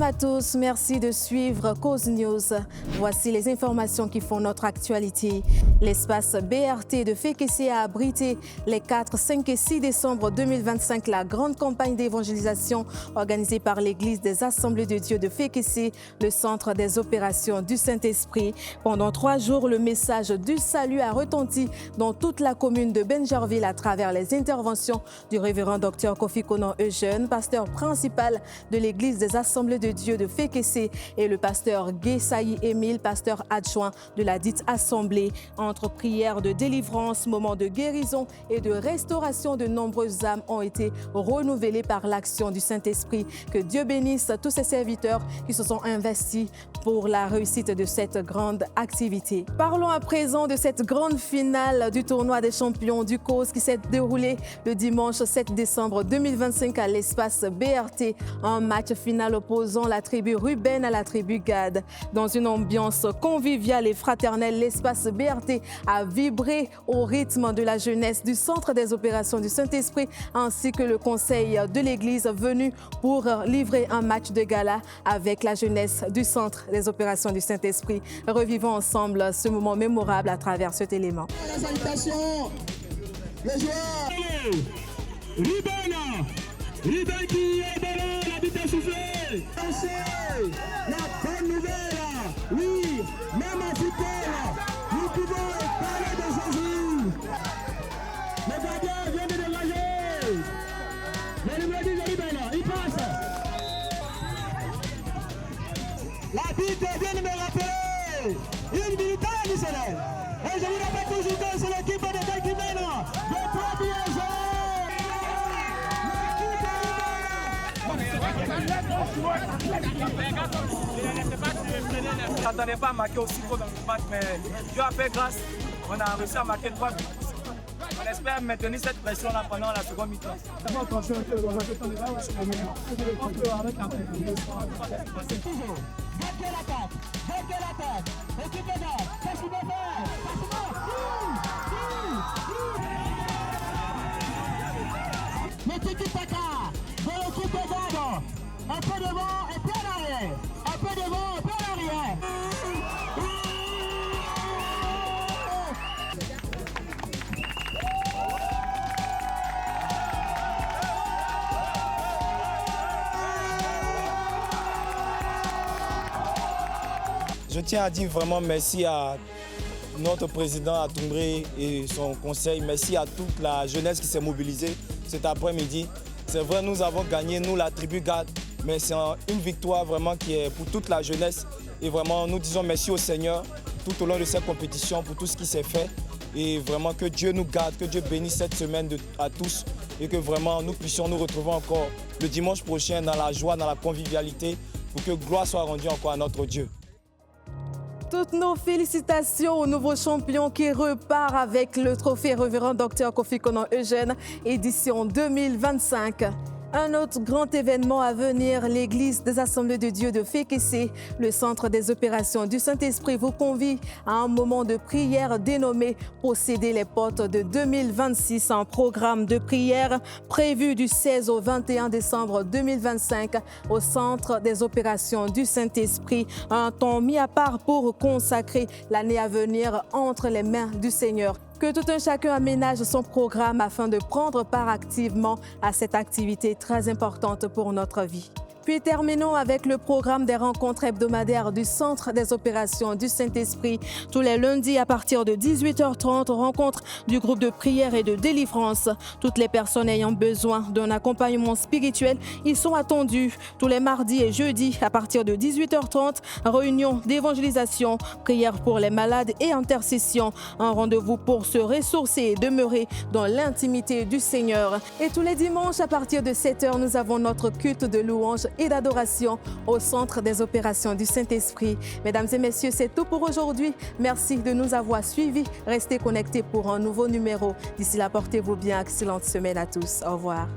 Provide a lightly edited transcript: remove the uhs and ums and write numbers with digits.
à tous, merci de suivre Cause News. Voici les informations qui font notre actualité. L'espace BRT de Fékessé a abrité les 4, 5 et 6 décembre 2025 la grande campagne d'évangélisation organisée par l'Église des Assemblées de Dieu de Fékessé, le centre des opérations du Saint-Esprit. Pendant 3 jours, le message du salut a retenti dans toute la commune de Benjerville à travers les interventions du révérend Dr Kofi Konan Eugène, pasteur principal de l'Église des Assemblées de Dieu de Fékessé, et le pasteur Guessaï Émile, pasteur adjoint de la dite assemblée. Entre prières de délivrance, moments de guérison et de restauration, de nombreuses âmes ont été renouvelées par l'action du Saint-Esprit. Que Dieu bénisse tous ses serviteurs qui se sont investis pour la réussite de cette grande activité. Parlons à présent de cette grande finale du tournoi des champions du COS qui s'est déroulée le dimanche 7 décembre 2025 à l'espace BRT. Un match final opposant la tribu Ruben à la tribu Gad. Dans une ambiance conviviale et fraternelle, l'espace BRT a vibré au rythme de la jeunesse du Centre des opérations du Saint-Esprit ainsi que le conseil de l'Église venu pour livrer un match de gala avec la jeunesse du Centre des opérations du Saint-Esprit. Revivons ensemble ce moment mémorable à travers cet élément. Les salutations, les joueurs. Ruben qui est devant la vitesse soufflée. La bonne nouvelle, oui, même en football, nous pouvons parler de Jésus. Le gardien vient de dégager. Le numéro 10 de Ruben, il passe. L'arbitre vient de me rappeler une minute additionnelle. Et je vous rappelle toujours que c'est l'équipe de Gaï qui mène de 3 buts à 0. Je n'attendais pas à marquer aussi gros dans le match, mais Dieu a fait grâce. On a réussi à marquer 3 buts. On espère maintenir cette pression-là pendant la seconde mi-temps. L'équipe Paka, de l'équipe de Gado, un peu devant et puis en arrière. Un peu devant et puis en arrière. Je tiens à dire vraiment merci à notre président Atumbré et son conseil. Merci à toute la jeunesse qui s'est mobilisée cet après-midi. C'est vrai, nous avons gagné, nous, la tribu Gad, mais c'est une victoire vraiment qui est pour toute la jeunesse. Et vraiment, nous disons merci au Seigneur tout au long de cette compétition pour tout ce qui s'est fait. Et vraiment que Dieu nous garde, que Dieu bénisse cette semaine à tous et que vraiment nous puissions nous retrouver encore le dimanche prochain dans la joie, dans la convivialité pour que gloire soit rendue encore à notre Dieu. Toutes nos félicitations au nouveau champion qui repart avec le trophée révérend Dr Kofi Konan Eugène, édition 2025. Un autre grand événement à venir, l'Église des Assemblées de Dieu de Fékessé, le centre des opérations du Saint-Esprit vous convie à un moment de prière dénommé Posséder les portes de 2026, un programme de prière prévu du 16 au 21 décembre 2025 au centre des opérations du Saint-Esprit, un temps mis à part pour consacrer l'année à venir entre les mains du Seigneur. Que tout un chacun aménage son programme afin de prendre part activement à cette activité très importante pour notre vie. Puis terminons avec le programme des rencontres hebdomadaires du Centre des opérations du Saint-Esprit. Tous les lundis à partir de 18h30, rencontre du groupe de prière et de délivrance. Toutes les personnes ayant besoin d'un accompagnement spirituel, ils sont attendus. Tous les mardis et jeudis à partir de 18h30, réunion d'évangélisation, prière pour les malades et intercession. Un rendez-vous pour se ressourcer et demeurer dans l'intimité du Seigneur. Et tous les dimanches à partir de 7h, nous avons notre culte de louange et d'adoration au centre des opérations du Saint-Esprit. Mesdames et messieurs, c'est tout pour aujourd'hui. Merci de nous avoir suivis. Restez connectés pour un nouveau numéro. D'ici là, portez-vous bien. Excellente semaine à tous. Au revoir.